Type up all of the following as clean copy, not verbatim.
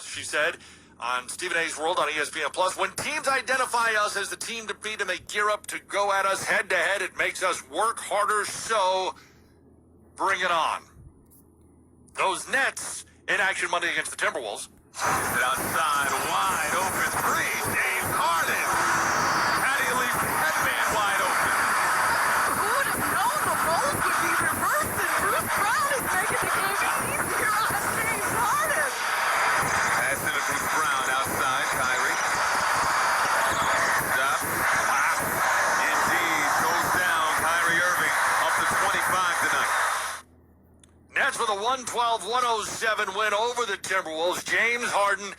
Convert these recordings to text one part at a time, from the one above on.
She said on Stephen A's World on ESPN Plus, when teams identify us as the team to beat and they gear up to go at us head to head, it makes us work harder. So bring it on. Those Nets in action Monday against the Timberwolves. Outside, wide open three. James Harden. How do you leave that man wide open? Who would have known the roles would be reversed and Bruce Brown is making the game easier on James Harden. Pass into Bruce Brown outside. Kyrie. Stop. Indeed. Goes down. Kyrie Irving up to 25 tonight. Nets with a 112-107 win over the Timberwolves. James Harden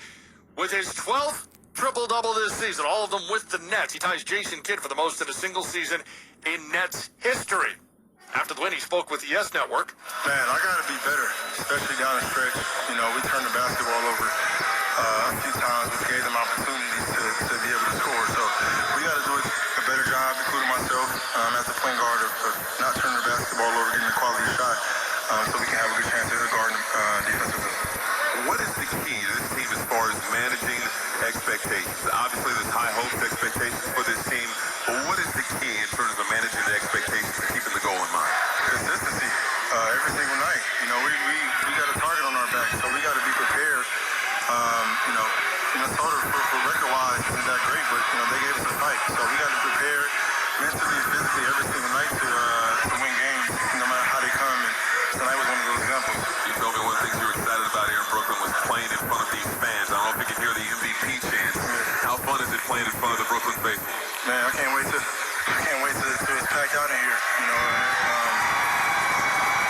with his 12th triple-double this season, all of them with the Nets. He ties Jason Kidd for the most in a single season in Nets history. After the win, he spoke with the Yes Network. Man, I got to be better, especially down the stretch. You know, we turned the basketball over a few times, which gave them opportunities to be able to score. So we got to do a better job, including myself, as a point guard, of not turning the basketball over, getting a quality shot. So we can have a good chance at guarding defensively. What is the key to this team as far as managing expectations? Obviously, there's high hopes, expectations for this team, but what is the key in terms of managing the expectations and keeping the goal in mind? Consistency, every single night. You know, we got a target on our back, so we got to be prepared. Minnesota, for record-wise, isn't that great, but, they gave us a fight. So we got to prepare mentally and physically every single night to win games, no matter how they come. And tonight was one of those examples. You told me one of the things you were excited about here in Brooklyn was playing in front of these fans. I don't know if you can hear the MVP chants. Yeah. How fun is it playing in front of the Brooklyn faithful? Man, I can't wait to it's packed out in here.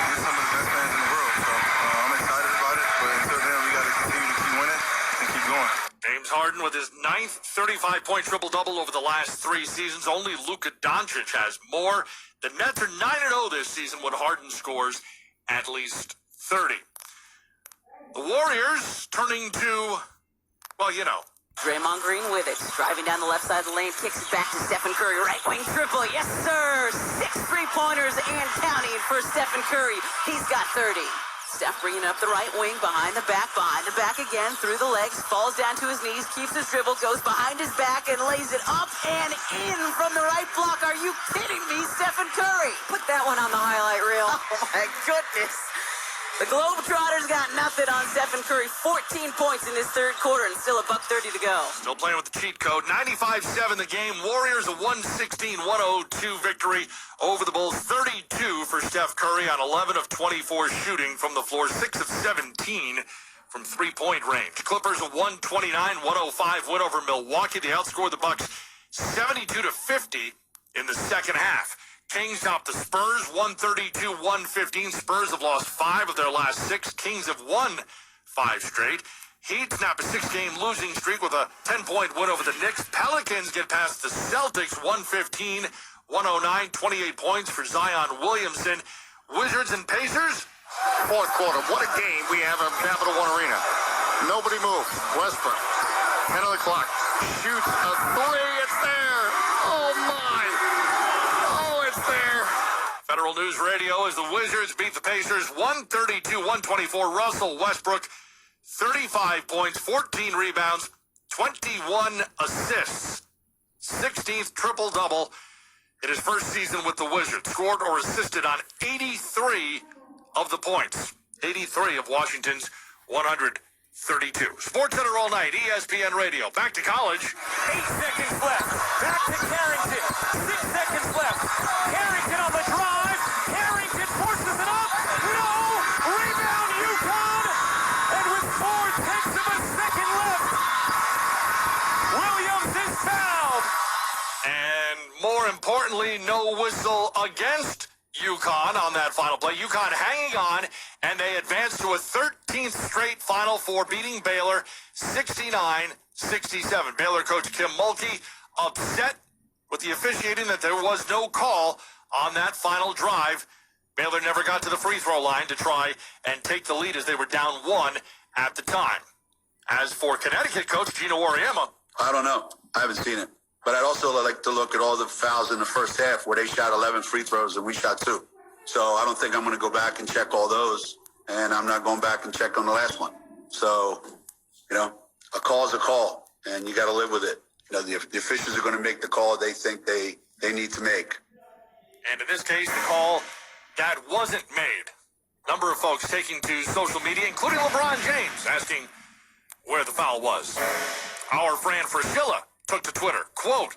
These are some of the best fans in the world. So I'm excited about it. But until then, we got to continue to keep winning and keep going. James Harden with his 9th 35-point triple-double over the last 3 seasons. Only Luka Doncic has more. The Nets are 9-0 this season when Harden scores at least 30. The Warriors turning to, Draymond Green with it, driving down the left side of the lane, kicks it back to Stephen Curry, right wing triple, yes sir, 6 3-pointers and counting for Stephen Curry. He's got 30. Steph bringing up the right wing, behind the back again, through the legs, falls down to his knees, keeps his dribble, goes behind his back and lays it up and in from the right block. Are you kidding me, Stephen Curry? Put that one on the highlight reel. Oh my goodness. The Globetrotters got nothing on Stephen Curry. 14 points in this third quarter and still $1:30 to go. Still playing with the cheat code. 95-7 the game. Warriors a 116-102 victory over the Bulls. 32 for Steph Curry on 11 of 24 shooting from the floor. 6 of 17 from three-point range. Clippers a 129-105 win over Milwaukee. They outscored the Bucks 72-50 in the second half. Kings topped the Spurs 132-115. Spurs have lost 5 of their last 6. Kings have won 5 straight. Heat snap a 6-game losing streak with a 10-point win over the Knicks. Pelicans get past the Celtics 115-109. 28 points for Zion Williamson. Wizards and Pacers. Fourth quarter. What a game we have in Capital One Arena. Nobody moves. Westbrook. 10 on the clock. Shoots a 3. It's there. Oh, my. There. Federal News Radio as the Wizards beat the Pacers 132-124. Russell Westbrook, 35 points, 14 rebounds, 21 assists. 16th triple-double in his first season with the Wizards. Scored or assisted on 83 of the points. 83 of Washington's 132. SportsCenter all night, ESPN Radio. Back to college. 8 seconds left. Back to Carrington. 6 seconds left. Carrington on the drive. Carrington forces it up. No! Rebound UConn. And with 4/10 of a second left, Williams is fouled. And more importantly, no whistle against UConn on that final play. UConn hanging on, and they advance to a 13th straight Final Four, beating Baylor 69-67. Baylor coach Kim Mulkey upset with the officiating that there was no call on that final drive. Baylor never got to the free throw line to try and take the lead as they were down 1 at the time. As for Connecticut coach Gino Auriemma, I don't know. I haven't seen it. But I'd also like to look at all the fouls in the first half where they shot 11 free throws and we shot 2. So I don't think I'm going to go back and check all those. And I'm not going back and check on the last one. So You know, a call is a call, and you got to live with it. You know, the officials are going to make the call they think they need to make. And in this case, the call that wasn't made. Number of folks taking to social media, including LeBron James, asking where the foul was. Our Fran Fraschilla took to Twitter, quote,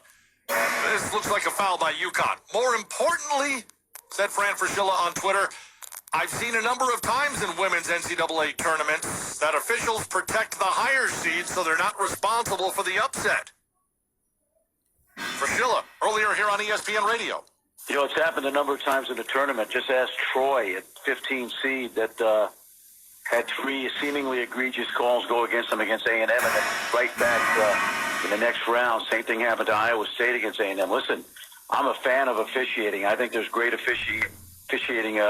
"This looks like a foul by UConn. More importantly," said Fran Fraschilla on Twitter, "I've seen a number of times in women's NCAA tournaments that officials protect the higher seeds so they're not responsible for the upset." Fraschilla, earlier here on ESPN Radio. You know, it's happened a number of times in the tournament. Just ask Troy at 15 seed that had 3 seemingly egregious calls go against them against A&M, and then right back in the next round. Same thing happened to Iowa State against A&M. Listen, I'm a fan of officiating. I think there's great officiating,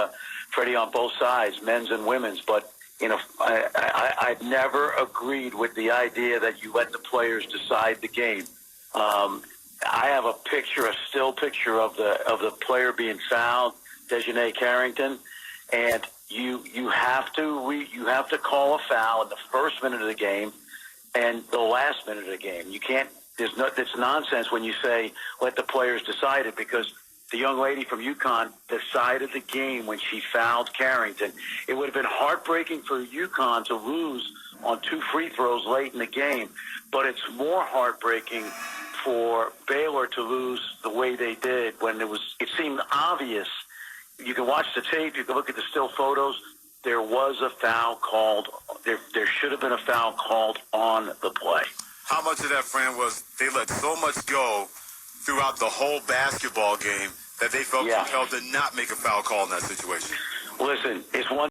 Freddie, on both sides, men's and women's. But you know, I've never agreed with the idea that you let the players decide the game. I have a still picture of the player being fouled, Dejanay Carrington, and you have to call a foul in the first minute of the game and the last minute of the game. You can't. It's nonsense when you say let the players decide it, because the young lady from UConn decided the game when she fouled Carrington. It would have been heartbreaking for UConn to lose on 2 free throws late in the game, but it's more heartbreaking for Baylor to lose the way they did when it seemed obvious. You can watch the tape, you can look at the still photos. There was a foul called. There should have been a foul called on the play. How much of that, Fran, was they let so much go throughout the whole basketball game that they felt compelled to not make a foul call in that situation? Listen, it's one